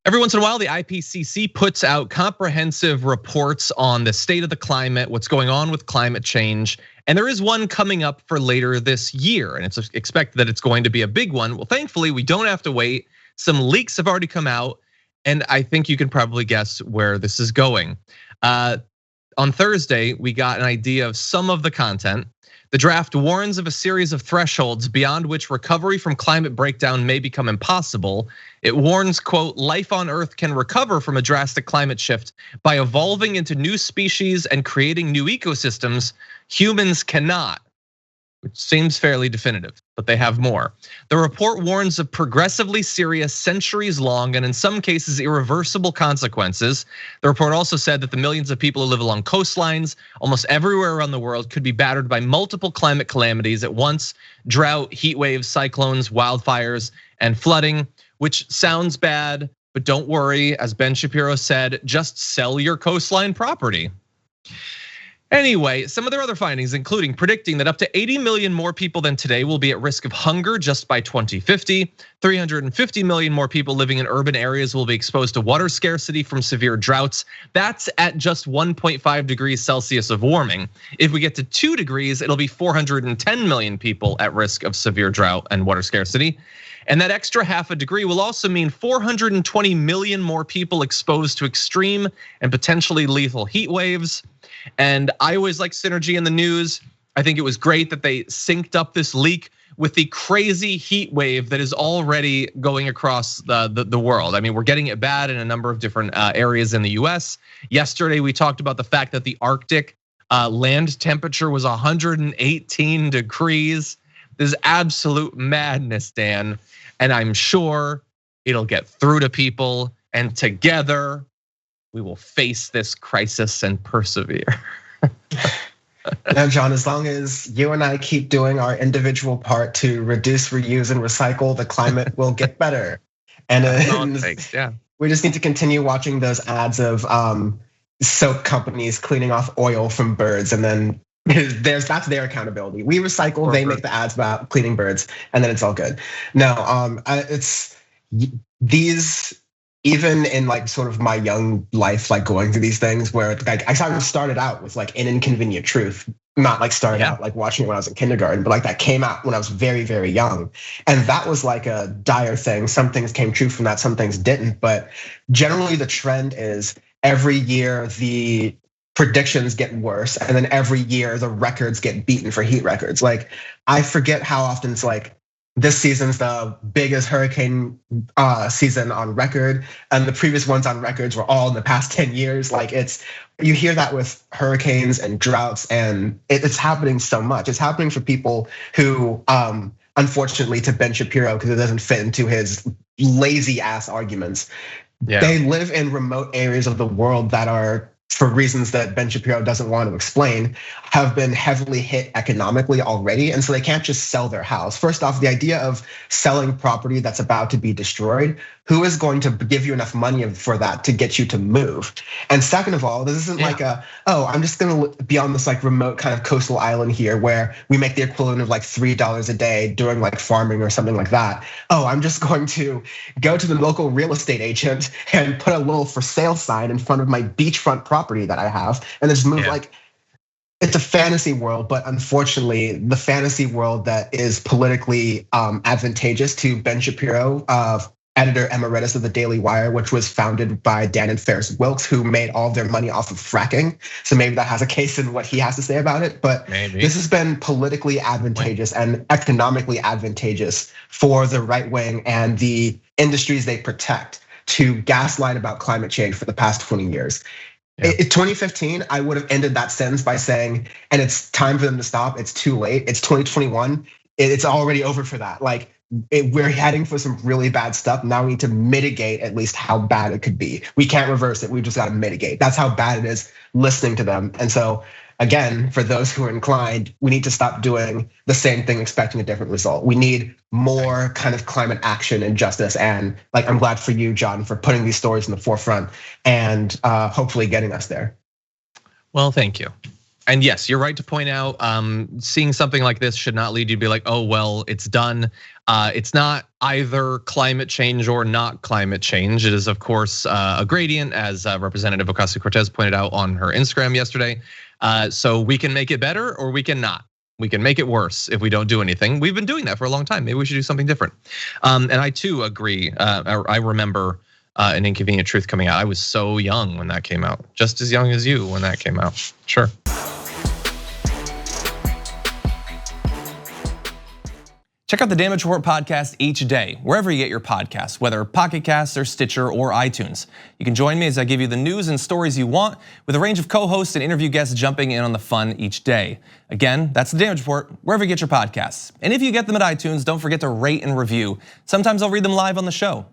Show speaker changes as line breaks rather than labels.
Every once in a while, the IPCC puts out comprehensive reports on the state of the climate, what's going on with climate change. And there is one coming up for later this year, and it's expected that it's going to be a big one. Well, thankfully, we don't have to wait. Some leaks have already come out, and I think you can probably guess where this is going. On Thursday, we got an idea of some of the content. The draft warns of a series of thresholds beyond which recovery from climate breakdown may become impossible. It warns, quote, life on Earth can recover from a drastic climate shift by evolving into new species and creating new ecosystems. Humans cannot, which seems fairly definitive, but they have more. The report warns of progressively serious, centuries-long, and in some cases, irreversible consequences. The report also said that the millions of people who live along coastlines, almost everywhere around the world, could be battered by multiple climate calamities at once: drought, heat waves, cyclones, wildfires, and flooding, which sounds bad, but don't worry, as Ben Shapiro said, just sell your coastline property. Anyway, some of their other findings, including predicting that up to 80 million more people than today will be at risk of hunger just by 2050. 350 million more people living in urban areas will be exposed to water scarcity from severe droughts. That's at just 1.5 degrees Celsius of warming. If we get to 2 degrees, it'll be 410 million people at risk of severe drought and water scarcity. And that extra half a degree will also mean 420 million more people exposed to extreme and potentially lethal heat waves. And I always like synergy in the news. I think it was great that they synced up this leak with the crazy heat wave that is already going across the world. I mean, we're getting it bad in a number of different areas in the US. Yesterday, we talked about the fact that the Arctic land temperature was 118 degrees. This is absolute madness, Dan. And I'm sure it'll get through to people, and together we will face this crisis and persevere.
Now, John, as long as you and I keep doing our individual part to reduce, reuse, and recycle, the climate will get better. And we just need to continue watching those ads of soap companies cleaning off oil from birds, and then that's their accountability. We recycle, they make the ads about cleaning birds, and then it's all good. No, it's these. Even in like sort of my young life, like going through these things where like I kind of started out with like An Inconvenient Truth, not like started out like watching it when I was in kindergarten, but like that came out when I was very, very young. And that was like a dire thing. Some things came true from that, some things didn't. But generally the trend is every year the predictions get worse, and then every year the records get beaten for heat records. Like I forget how often it's like, this season's the biggest hurricane season on record, and the previous ones on records were all in the past 10 years. Like you hear that with hurricanes and droughts, and it's happening so much. It's happening for people who, unfortunately, to Ben Shapiro, because it doesn't fit into his lazy ass arguments. Yeah. They live in remote areas of the world that are, for reasons that Ben Shapiro doesn't want to explain, have been heavily hit economically already. And so they can't just sell their house. First off, the idea of selling property that's about to be destroyed, who is going to give you enough money for that to get you to move? And second of all, this isn't like I'm just gonna be on this like remote kind of coastal island here where we make the equivalent of like $3 a day doing like farming or something like that. I'm just going to go to the local real estate agent and put a little for sale sign in front of my beachfront property that I have, and then just move. Like, it's a fantasy world, but unfortunately, the fantasy world that is politically advantageous to Ben Shapiro, editor emeritus of the Daily Wire, which was founded by Dan and Ferris Wilkes, who made all their money off of fracking. So maybe that has a case in what he has to say about it. But this has been politically advantageous and economically advantageous for the right wing and the industries they protect to gaslight about climate change for the past 20 years. In 2015, I would have ended that sentence by saying, and it's time for them to stop. It's too late. It's 2021. It's already over for that. Like, we're heading for some really bad stuff. Now we need to mitigate at least how bad it could be. We can't reverse it. We just got to mitigate. That's how bad it is listening to them. And so again, for those who are inclined, we need to stop doing the same thing, expecting a different result. We need more kind of climate action and justice. And like, I'm glad for you, John, for putting these stories in the forefront and hopefully getting us there.
Well, thank you. And yes, you're right to point out, seeing something like this should not lead you to be like, oh, well, it's done. It's not either climate change or not climate change. It is, of course, a gradient, as Representative Ocasio-Cortez pointed out on her Instagram yesterday. So we can make it better or we can not. We can make it worse if we don't do anything. We've been doing that for a long time. Maybe we should do something different. And I too agree. I remember An Inconvenient Truth coming out. I was so young when that came out, just as young as you when that came out. Sure.
Check out the Damage Report podcast each day, wherever you get your podcasts, whether Pocket Casts or Stitcher or iTunes. You can join me as I give you the news and stories you want, with a range of co-hosts and interview guests jumping in on the fun each day. Again, that's the Damage Report, wherever you get your podcasts. And if you get them at iTunes, don't forget to rate and review. Sometimes I'll read them live on the show.